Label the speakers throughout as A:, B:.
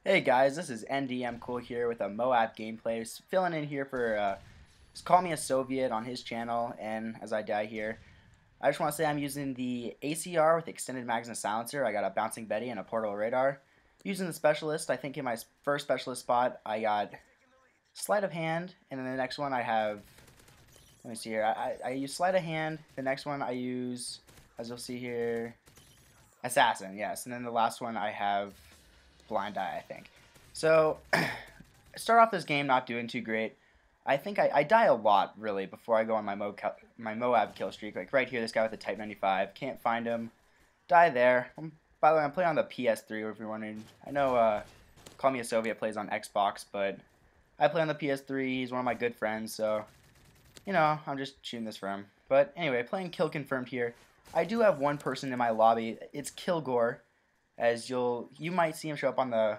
A: Hey guys, this is NDM Cool here with a Moab gameplay. Just filling in here for just call me a Soviet on his channel, and as I die here, I just want to say I'm using the ACR with extended magazine silencer. I got a bouncing Betty and a portal radar. Using the specialist, I think in my first specialist spot I got sleight of hand, and then the next one I have. Let me see here. I use sleight of hand. The next one I use, as you'll see here, assassin. Yes, and then the last one I have blind eye, I think. So, I start off this game not doing too great. I think I die a lot, really, before I go on my Moab kill streak. Like, right here, this guy with the Type 95. Can't find him. Die there. By the way, I'm playing on the PS3, if you're wondering. I know, Call Me a Soviet plays on Xbox, but I play on the PS3. He's one of my good friends, so, you know, I'm just shooting this for him. But, anyway, playing kill confirmed here. I do have one person in my lobby. It's Kilgore. As you might see him show up on the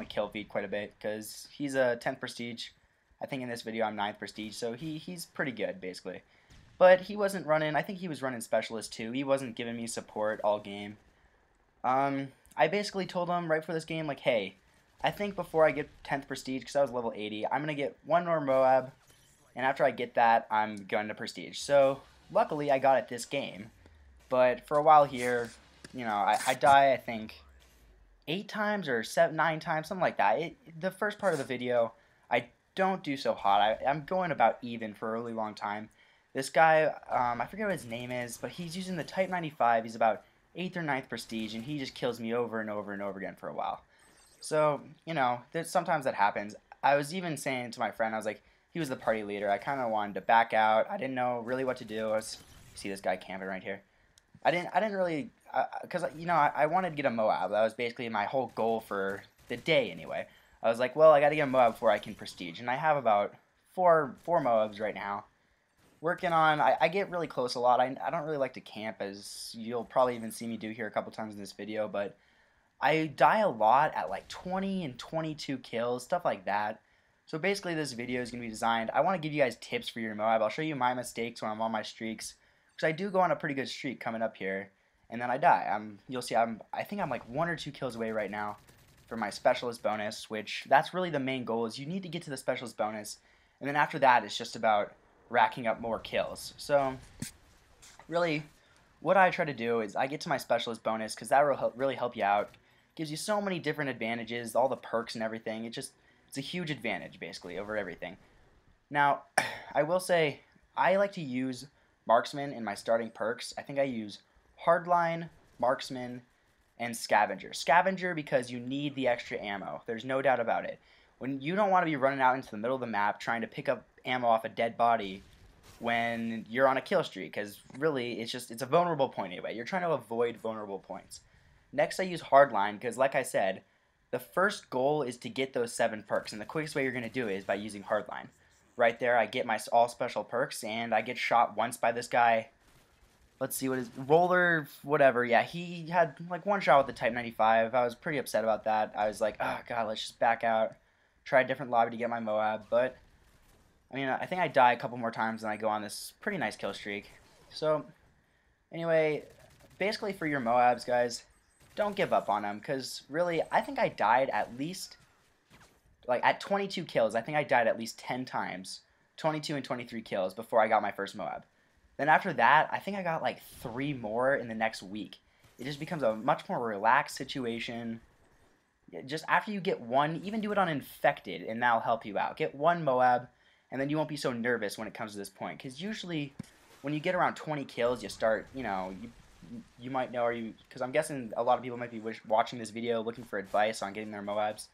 A: kill feed quite a bit because he's a 10th prestige. I think in this video I'm 9th prestige, so he's pretty good basically. But he wasn't running. I think he was running specialist too. He wasn't giving me support all game. I basically told him right for this game, like, hey, I think before I get 10th prestige, because I was level 80, I'm gonna get one more Moab, and after I get that, I'm going to prestige. So luckily I got it this game, but for a while here, you know, I die, I think, 8 times or 9 times, something like that. The first part of the video, I don't do so hot. I'm going about even for a really long time. This guy, I forget what his name is, but he's using the Type 95. He's about 8th or 9th prestige, and he just kills me over and over and over again for a while. So, you know, sometimes that happens. I was even saying to my friend, I was like, he was the party leader. I kind of wanted to back out. I didn't know really what to do. See this guy camping right here. I didn't really, because, you know, I wanted to get a Moab. That was basically my whole goal for the day anyway. I was like, well, I got to get a Moab before I can prestige. And I have about four Moabs right now. Working on, I get really close a lot. I don't really like to camp, as you'll probably even see me do here a couple times in this video. But I die a lot at like 20 and 22 kills, stuff like that. So basically this video is going to be designed, I want to give you guys tips for your Moab. I'll show you my mistakes when I'm on my streaks. Because I do go on a pretty good streak coming up here, and then I die. You'll see, I think I'm like 1 or 2 kills away right now for my specialist bonus, which that's really the main goal, is you need to get to the specialist bonus, and then after that it's just about racking up more kills. So really, what I try to do is I get to my specialist bonus because that will really help you out. Gives you so many different advantages, all the perks and everything. It's a huge advantage basically over everything. Now, I will say I like to use Marksman in my starting perks. I think I use Hardline, Marksman, and Scavenger. Scavenger because you need the extra ammo. There's no doubt about it. When you don't want to be running out into the middle of the map trying to pick up ammo off a dead body when you're on a kill streak, because really it's a vulnerable point anyway. You're trying to avoid vulnerable points. Next I use Hardline because, like I said, the first goal is to get those 7 perks, and the quickest way you're going to do it is by using Hardline. Right there, I get my all special perks, and I get shot once by this guy. Let's see what his roller, whatever. Yeah, he had like 1 shot with the Type 95. I was pretty upset about that. I was like, oh god, let's just back out. Try a different lobby to get my Moab. But I mean, I think I die a couple more times and I go on this pretty nice kill streak. So anyway, basically for your Moabs, guys, don't give up on them, because really, I think I died at least, like, at 22 kills, I think I died at least 10 times, 22 and 23 kills before I got my first Moab. Then after that, I think I got like 3 more in the next week. It just becomes a much more relaxed situation. Just after you get one, even do it on Infected, and that'll help you out. Get 1 Moab, and then you won't be so nervous when it comes to this point. Because usually, when you get around 20 kills, you start, you know, you might know, because I'm guessing a lot of people might be watching this video looking for advice on getting their Moabs.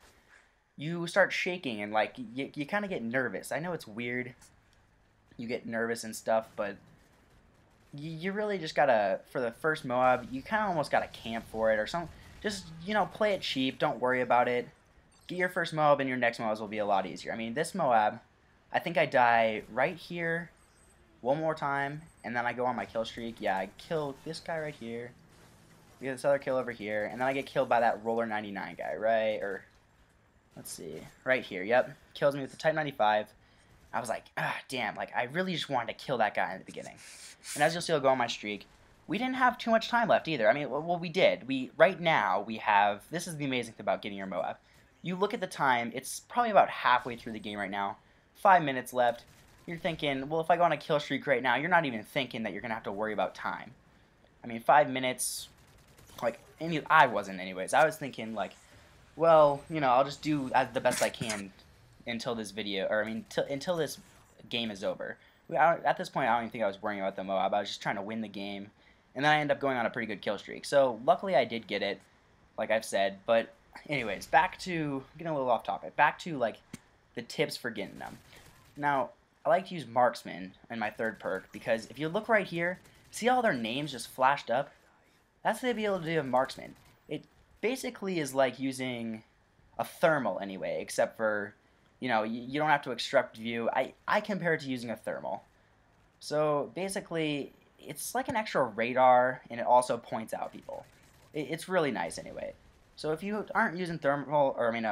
A: You start shaking and like you kind of get nervous. I know it's weird. You get nervous and stuff, but you really just gotta, for the first Moab, you kind of almost gotta camp for it or something. Just, you know, play it cheap. Don't worry about it. Get your first Moab and your next Moabs will be a lot easier. I mean, this Moab, I think I die right here one more time, and then I go on my kill streak. Yeah, I kill this guy right here. We get this other kill over here, and then I get killed by that Roller 99 guy, right? Or let's see, right here, yep. Kills me with the Type 95. I was like, ah, damn, like, I really just wanted to kill that guy in the beginning. And as you'll see, I'll go on my streak. we didn't have too much time left either. I mean, well, we did. Right now we have. This is the amazing thing about getting your Moab. You look at the time. It's probably about halfway through the game right now. 5 minutes left. You're thinking, well, if I go on a kill streak right now, you're not even thinking that you're gonna have to worry about time. I mean, 5 minutes. Like, I wasn't anyways. I was thinking like, well, I'll just do the best I can until this video, or I mean, until this game is over. At this point, I don't even think I was worrying about the Moab. I was just trying to win the game, and then I ended up going on a pretty good kill streak. So luckily, I did get it, like I've said. But anyways, back to getting a little off topic. Back to like the tips for getting them. Now, I like to use marksman in my third perk because if you look right here, see all their names just flashed up? That's the ability of marksman. It basically is like using a thermal anyway, except for, you don't have to extract view. I compare it to using a thermal. So basically, it's like an extra radar, and it also points out people. It's really nice anyway. So if you aren't using thermal, or I mean,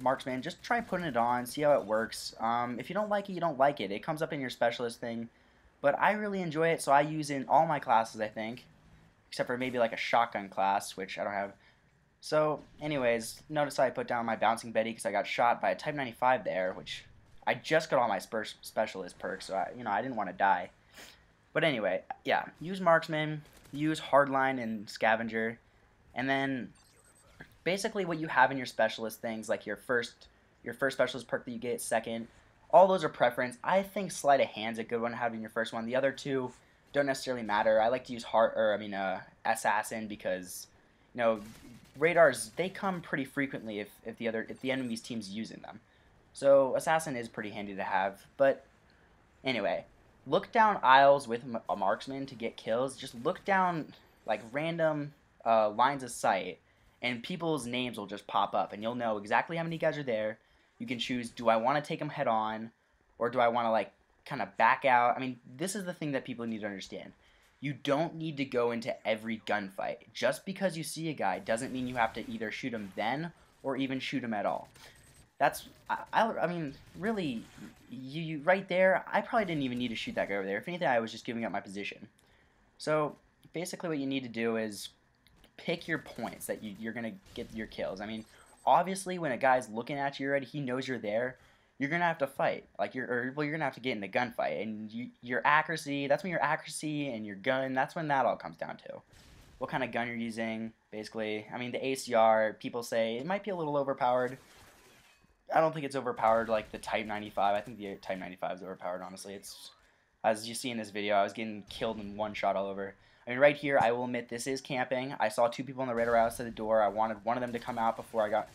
A: marksman, just try putting it on, see how it works. If you don't like it, you don't like it. It comes up in your specialist thing. But I really enjoy it, so I use it in all my classes, I think. Except for maybe like a shotgun class, which I don't have. So, anyways, notice I put down my Bouncing Betty because I got shot by a Type 95 there, which I just got all my specialist perks, so I didn't want to die. But anyway, yeah, use Marksman, use Hardline and Scavenger, and then basically what you have in your specialist things, like your first specialist perk that you get, second, all those are preference. I think Sleight of Hand's a good one to have in your first one. The other two don't necessarily matter. I like to use Assassin because, radars, they come pretty frequently if the enemy's team's using them. So Assassin is pretty handy to have. But anyway, look down aisles with a marksman to get kills. Just look down like random lines of sight, and people's names will just pop up, and you'll know exactly how many guys are there. You can choose, do I want to take them head on, or do I want to like kind of back out? I mean, this is the thing that people need to understand. You don't need to go into every gunfight. Just because you see a guy doesn't mean you have to either shoot him then or even shoot him at all. I mean, really, you right there, I probably didn't even need to shoot that guy over there. If anything, I was just giving up my position. So basically what you need to do is pick your points that you're going to get your kills. I mean, obviously when a guy's looking at you already, he knows you're there. You're gonna have to fight, you're gonna have to get in the gunfight, and your accuracy. That's when your accuracy and your gun. That's when that all comes down to, what kind of gun you're using. Basically, I mean the ACR. People say it might be a little overpowered. I don't think it's overpowered like the Type 95. I think the Type 95 is overpowered. Honestly, it's as you see in this video. I was getting killed in one shot all over. I mean, right here, I will admit this is camping. I saw two people on the radar outside the door. I wanted one of them to come out before I got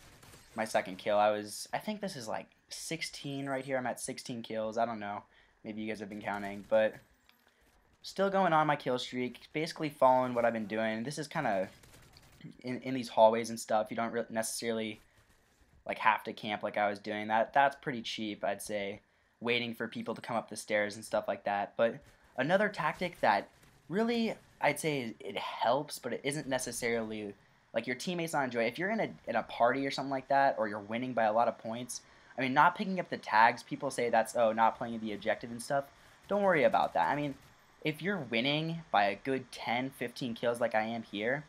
A: my second kill. I think this is like 16 right here. I'm at 16 kills. I don't know. Maybe you guys have been counting, but still going on my kill streak. Basically following what I've been doing. This is kind of in these hallways and stuff. You don't necessarily like have to camp like I was doing. That's pretty cheap, I'd say. Waiting for people to come up the stairs and stuff like that. But another tactic that really I'd say it helps, but it isn't necessarily like your teammates not enjoy it. If you're in a party or something like that, or you're winning by a lot of points, I mean, not picking up the tags, people say that's, oh, not playing the objective and stuff. Don't worry about that. I mean, if you're winning by a good 10, 15 kills like I am here,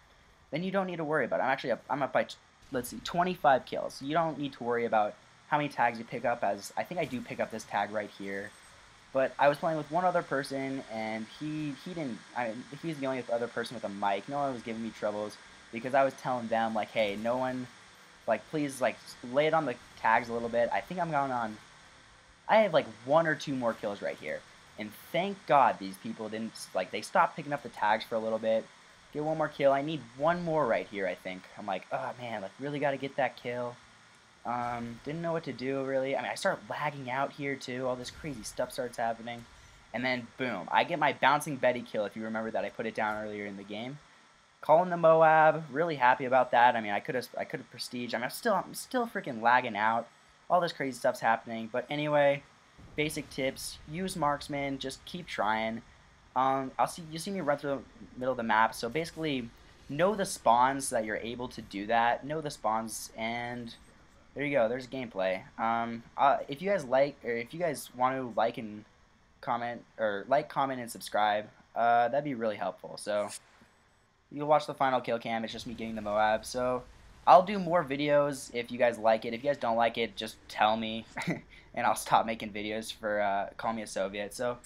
A: then you don't need to worry about it. I'm up by, let's see, 25 kills. You don't need to worry about how many tags you pick up, as I think I do pick up this tag right here. But I was playing with one other person, and he didn't, he's the only other person with a mic. No one was giving me troubles, because I was telling them, like, hey, no one, like, please, like, lay it on the tags a little bit. I think I'm going on, I have, like, 1 or 2 more kills right here. And thank God these people didn't, like, they stopped picking up the tags for a little bit. Get 1 more kill. I need 1 more right here, I think. I'm like, oh, man, like, really got to get that kill. Didn't know what to do, really. I mean, I start lagging out here, too. All this crazy stuff starts happening. And then, boom, I get my Bouncing Betty kill, if you remember that. I put it down earlier in the game. Calling the Moab, really happy about that. I mean, I could have prestige. I mean, I'm still freaking lagging out. All this crazy stuff's happening. But anyway, basic tips: use marksman. Just keep trying. You see me run through the middle of the map. So basically, know the spawns that you're able to do that. Know the spawns, and there you go. There's gameplay. If you guys like, or if you guys want to like and comment, or comment and subscribe, that'd be really helpful. So you'll watch the final kill cam. It's just me getting the Moab. So I'll do more videos if you guys like it. If you guys don't like it, just tell me, and I'll stop making videos for Call Me a Soviet. So